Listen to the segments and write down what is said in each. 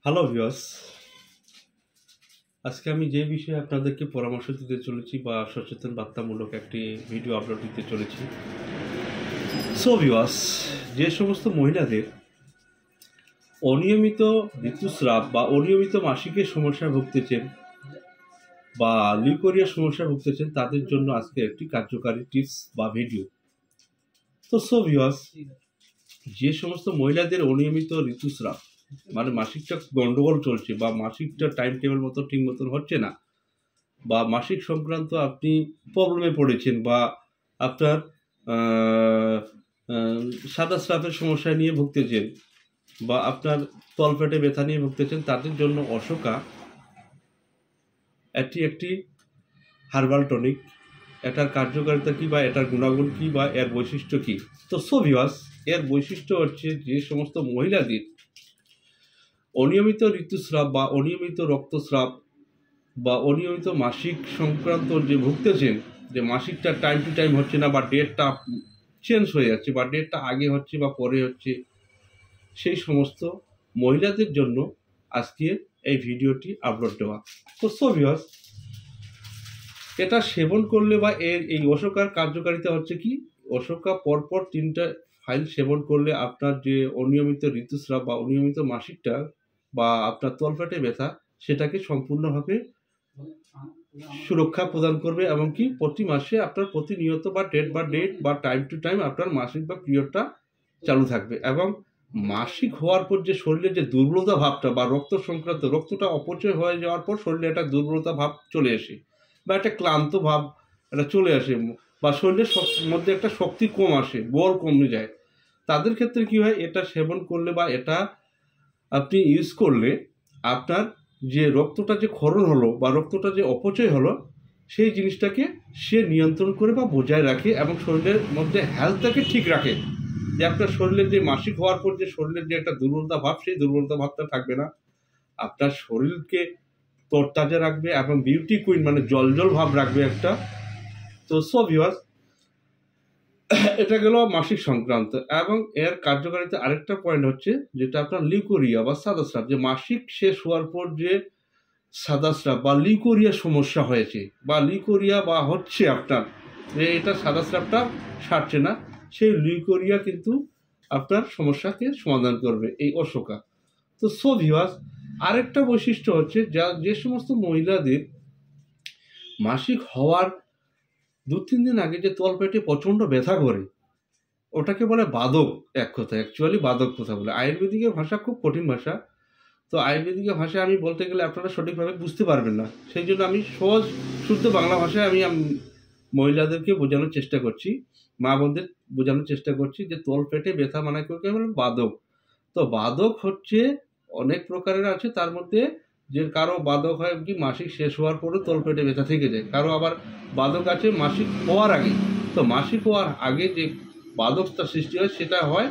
Hello viewers, আজকে আমি যে বিষয়ে আপনাদেরকে পরামর্শ দিতে চলেছি বা সচেতন বার্তামূলক একটি ভিডিও আপলোড দিতে চলেছি। ভিউয়ার্স, যে সমস্ত মহিলাদের অনিয়মিত ঋতুস্রাব বা অনিয়মিত মাসিকের সমস্যায় ভুগতেছেন বা লিউকোরিয়ার সমস্যায় ভুগতেছেন তাদের জন্য আজকে একটি কার্যকারী টিপস বা ভিডিও। ভিউয়ার্স, যে সমস্ত মহিলাদের অনিয়মিত ঋতুস্রাব মানে মাসিকটা গন্ডগোল চলছে বা মাসিকটা টাইম টেবিল মতো ঠিক মতন হচ্ছে না, বা মাসিক সংক্রান্ত আপনি প্রবলেমে পড়েছেন, বা আপনার সাদা স্রাবের সমস্যা নিয়ে ভুগতেছেন, বা আপনার তলপেটে ব্যথা নিয়ে ভুগতেছেন, তাদের জন্য অশোকা একটি হার্বাল টনিক। এটার কার্যকারিতা কী বা এটার গুণাগুণ কী বা এর বৈশিষ্ট্য কী? ভিউয়ার্স, এর বৈশিষ্ট্য হচ্ছে যে সমস্ত মহিলাদের অনিয়মিত ঋতুস্রাব বা অনিয়মিত রক্তস্রাব বা অনিয়মিত মাসিক সংক্রান্ত যে ভুগতেছেন, যে মাসিকটা টাইম টু টাইম হচ্ছে না বা ডেটটা চেঞ্জ হয়ে যাচ্ছে বা ডেটটা আগে হচ্ছে বা পরে হচ্ছে, সেই সমস্ত মহিলাদের জন্য আজকে এই ভিডিওটি আপলোড দেওয়া। ভিউয়ার্স, এটা সেবন করলে বা এই অশোকার কার্যকারিতা হচ্ছে কি, অশোকা পরপর 3টা ফাইল সেবন করলে আপনার যে অনিয়মিত ঋতুস্রাব বা অনিয়মিত মাসিকটা বা আপনার তলপেটে ব্যথা সেটাকে সম্পূর্ণভাবে সুরক্ষা প্রদান করবে, এবং কি প্রতি মাসে আপনার প্রতিনিয়ত বা ডেট বা টাইম টু টাইম আপনার মাসিক বা পিরিয়ডটা চালু থাকবে। এবং মাসিক হওয়ার পর যে শরীরে যে দুর্বলতা ভাবটা বা রক্ত সংক্রান্ত রক্তটা অপচয় হয়ে যাওয়ার পর শরীরে একটা দুর্বলতা ভাব চলে আসে বা একটা ক্লান্ত ভাব এটা চলে আসে, বা শরীরের মধ্যে একটা শক্তি কম আসে, বল কমে যায়, তাদের ক্ষেত্রে কি হয়, এটা সেবন করলে বা এটা আপনি ইউজ করলে আপনার যে রক্তটা যে ক্ষরণ হলো বা রক্তটা যে অপচয় হলো সেই জিনিসটাকে সে নিয়ন্ত্রণ করে বা বজায় রাখে এবং শরীরের মধ্যে হেলথটাকে ঠিক রাখে, যে আপনার শরীরের যে মাসিক হওয়ার পর যে শরীরের যে একটা দুর্বলতা ভাব সেই দুর্বলতা ভাবটা থাকবে না, আপনার শরীরকে তরতাজা রাখবে এবং বিউটি কুইন মানে জল ভাব রাখবে একটা। ভিউয়ার্স, এটা গেল মাসিক সংক্রান্ত। এবং এর কার্যকারিতা আরেকটা পয়েন্ট হচ্ছে যেটা আপনার লিউকোরিয়া বা সাদা স্রাব, যে মাসিক শেষ হওয়ার পর যে সাদা স্রাব বা লিউকোরিয়া সমস্যা হয়েছে বা লিউকোরিয়া বা হচ্ছে আপনার যে এটা সাদা স্রাবটা সারছে না, সেই লিউকোরিয়া কিন্তু আপনার সমস্যাকে সমাধান করবে এই অশোকা। ভিউয়ার্স, আরেকটা বৈশিষ্ট্য হচ্ছে যে সমস্ত মহিলাদের মাসিক হওয়ার 2-3 দিন আগে যে তলপেটে প্রচণ্ড ব্যথা করে, ওটাকে বলে বাদক। এক কথা অ্যাকচুয়ালি বাদক কথা বলে, আয়ুর্বেদিকের ভাষা খুব কঠিন ভাষা, তো আয়ুর্বেদিকের ভাষা আমি বলতে গেলে আপনারা সঠিকভাবে বুঝতে পারবেন না, সেই জন্য আমি সহজ শুদ্ধ বাংলা ভাষায় আমি মহিলাদেরকে বোঝানোর চেষ্টা করছি, মা বোনদের বোঝানোর চেষ্টা করছি যে তলপেটে ব্যথা মানে কাকে বলে বাদক। তো বাদক হচ্ছে অনেক প্রকারের আছে, তার মধ্যে যে কারো বাদক হয় কি মাসিক শেষ হওয়ার পরে তলপেটে ব্যথা থেকে যায়, কারো আবার বাদক আছে মাসিক হওয়ার আগে। তো মাসিক হওয়ার আগে যে বাদকটা সৃষ্টি হয় সেটা হয়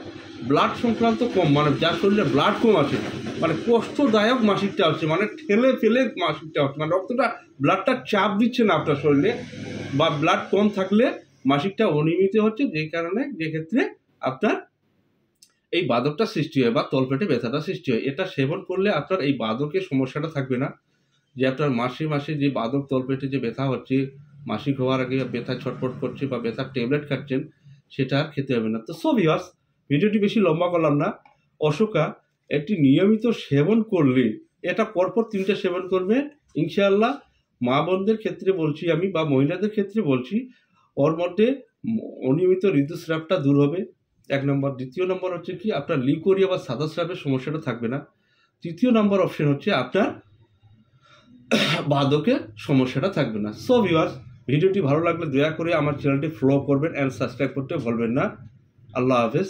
ব্লাড সংক্রান্ত কম, মানে যার শরীরে ব্লাড কম আছে, মানে কষ্টদায়ক মাসিকটা হচ্ছে, মানে ঠেলে ফেলে মাসিকটা হচ্ছে, মানে রক্তটা ব্লাডটা চাপ দিচ্ছে না আপনার শরীরে, বা ব্লাড কম থাকলে মাসিকটা অনিয়মিত হচ্ছে, যে কারণে যে ক্ষেত্রে আপনার এই বাদকটা সৃষ্টি হয় বা তলপেটে ব্যথাটা সৃষ্টি হয়। এটা সেবন করলে আপনার এই বাদকের সমস্যাটা থাকবে না, যে আপনার মাসে যে বাদক তলপেটে যে ব্যথা হচ্ছে, মাসিক হওয়ার আগে ব্যথা ছটফট করছে বা ব্যথার ট্যাবলেট খাচ্ছেন, সেটা আর খেতে হবে না। ভিউয়ার্স, ভিডিওটি বেশি লম্বা করলাম না। অশোকা একটি নিয়মিত সেবন করলে, এটা পরপর 3টা সেবন করবে ইনশাআল্লাহ। মা বোনদের ক্ষেত্রে বলছি আমি বা মহিলাদের ক্ষেত্রে বলছি, ওর মধ্যে অনিয়মিত ঋতুস্রাবটা দূর হবে, 1 নম্বর। দ্বিতীয় নম্বর হচ্ছে কি আপনার লিউকোরিয়া বা সাদা স্রাবের সমস্যাটা থাকবে না। তৃতীয় নম্বর অপশন হচ্ছে আপনার বাদকের সমস্যাটা থাকবে না। ভিউয়ার্স, ভিডিওটি ভালো লাগলে দয়া করে আমার চ্যানেলটি ফলো করবেন অ্যান্ড সাবস্ক্রাইব করতে ভুলবেন না। আল্লাহ হাফেজ।